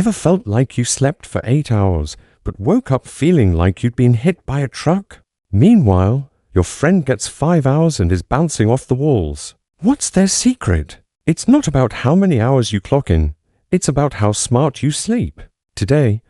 Ever felt like you slept for 8 hours, but woke up feeling like you'd been hit by a truck? Meanwhile, your friend gets 5 hours and is bouncing off the walls. What's their secret? It's not about how many hours you clock in. It's about how smart you sleep. Today,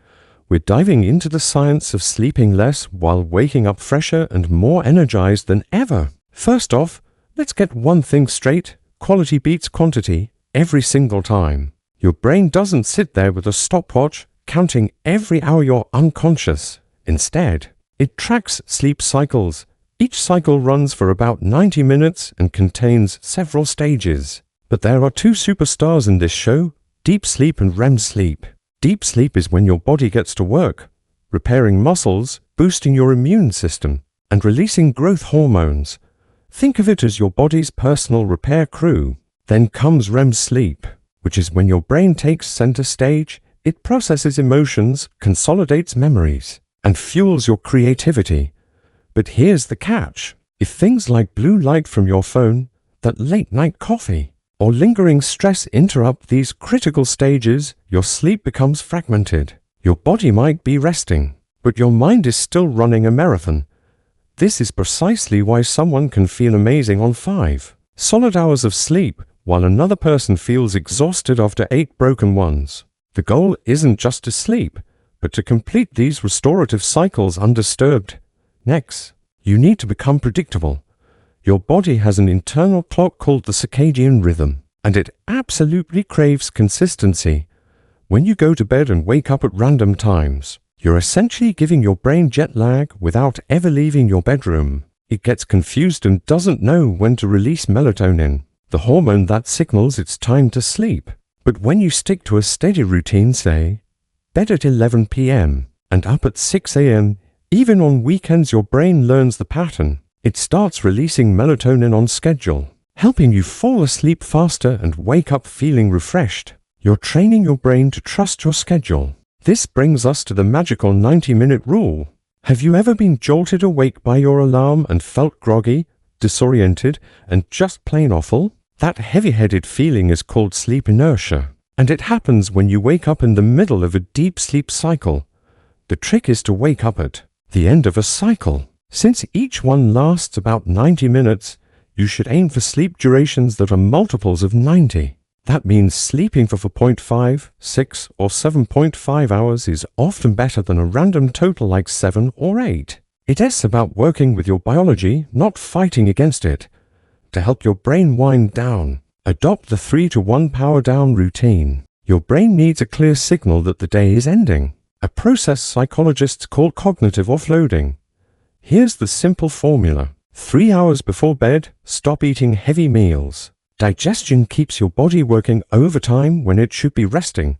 we're diving into the science of sleeping less while waking up fresher and more energized than ever. First off, let's get one thing straight. Quality beats quantity every single time. Your brain doesn't sit there with a stopwatch counting every hour you're unconscious. Instead, it tracks sleep cycles. Each cycle runs for about 90 minutes and contains several stages. But there are two superstars in this show: deep sleep and REM sleep. Deep sleep is when your body gets to work, repairing muscles, boosting your immune system, and releasing growth hormones. Think of it as your body's personal repair crew. Then comes REM sleep, which is when your brain takes center stage. It processes emotions, consolidates memories, and fuels your creativity. But here's the catch. If things like blue light from your phone, that late night coffee, or lingering stress interrupt these critical stages, your sleep becomes fragmented. Your body might be resting, but your mind is still running a marathon. This is precisely why someone can feel amazing on 5 solid hours of sleep, while another person feels exhausted after 8 broken ones. The goal isn't just to sleep, but to complete these restorative cycles undisturbed. Next, you need to become predictable. Your body has an internal clock called the circadian rhythm, and it absolutely craves consistency. When you go to bed and wake up at random times, you're essentially giving your brain jet lag without ever leaving your bedroom. It gets confused and doesn't know when to release melatonin, the hormone that signals it's time to sleep. But when you stick to a steady routine, say, bed at 11 p.m. and up at 6 a.m., even on weekends your brain learns the pattern. It starts releasing melatonin on schedule, helping you fall asleep faster and wake up feeling refreshed. You're training your brain to trust your schedule. This brings us to the magical 90-minute rule. Have you ever been jolted awake by your alarm and felt groggy, disoriented, and just plain awful? That heavy-headed feeling is called sleep inertia, and it happens when you wake up in the middle of a deep sleep cycle. The trick is to wake up at the end of a cycle. Since each one lasts about 90 minutes, you should aim for sleep durations that are multiples of 90. That means sleeping for 4.5, 6, or 7.5 hours is often better than a random total like 7 or 8. It's about working with your biology, not fighting against it. To help your brain wind down, adopt the 3 to 1 power down routine. Your brain needs a clear signal that the day is ending, a process psychologists call cognitive offloading. Here's the simple formula. 3 hours before bed, stop eating heavy meals. Digestion keeps your body working overtime when it should be resting.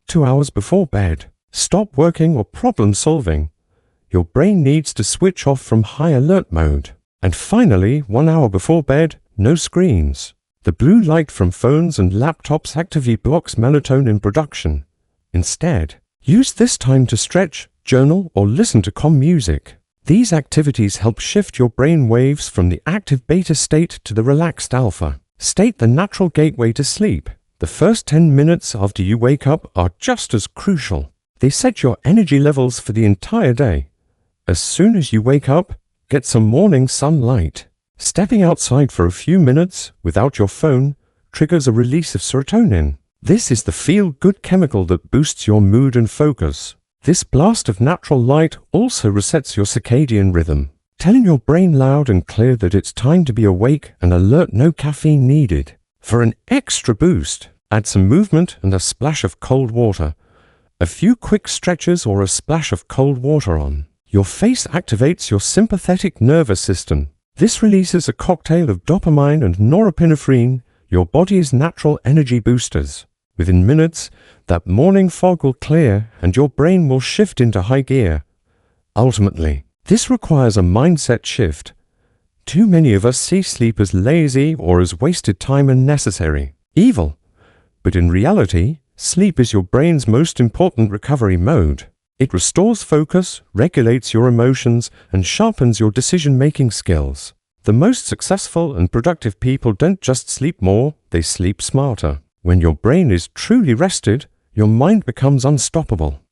2 hours before bed, stop working or problem solving. Your brain needs to switch off from high alert mode. And finally, 1 hour before bed, no screens. The blue light from phones and laptops actively blocks melatonin production. Instead, use this time to stretch, journal, or listen to calm music. These activities help shift your brain waves from the active beta state to the relaxed alpha state, the natural gateway to sleep. The first 10 minutes after you wake up are just as crucial. They set your energy levels for the entire day. As soon as you wake up, get some morning sunlight. Stepping outside for a few minutes without your phone triggers a release of serotonin. This is the feel-good chemical that boosts your mood and focus. This blast of natural light also resets your circadian rhythm, telling your brain loud and clear that it's time to be awake and alert. No caffeine needed. For an extra boost, add some movement and a splash of cold water. A few quick stretches or a splash of cold water on your face activates your sympathetic nervous system. This releases a cocktail of dopamine and norepinephrine, your body's natural energy boosters. Within minutes, that morning fog will clear and your brain will shift into high gear. Ultimately, this requires a mindset shift. Too many of us see sleep as lazy or as wasted time and necessary evil. But in reality, sleep is your brain's most important recovery mode. It restores focus, regulates your emotions, and sharpens your decision-making skills. The most successful and productive people don't just sleep more, they sleep smarter. When your brain is truly rested, your mind becomes unstoppable.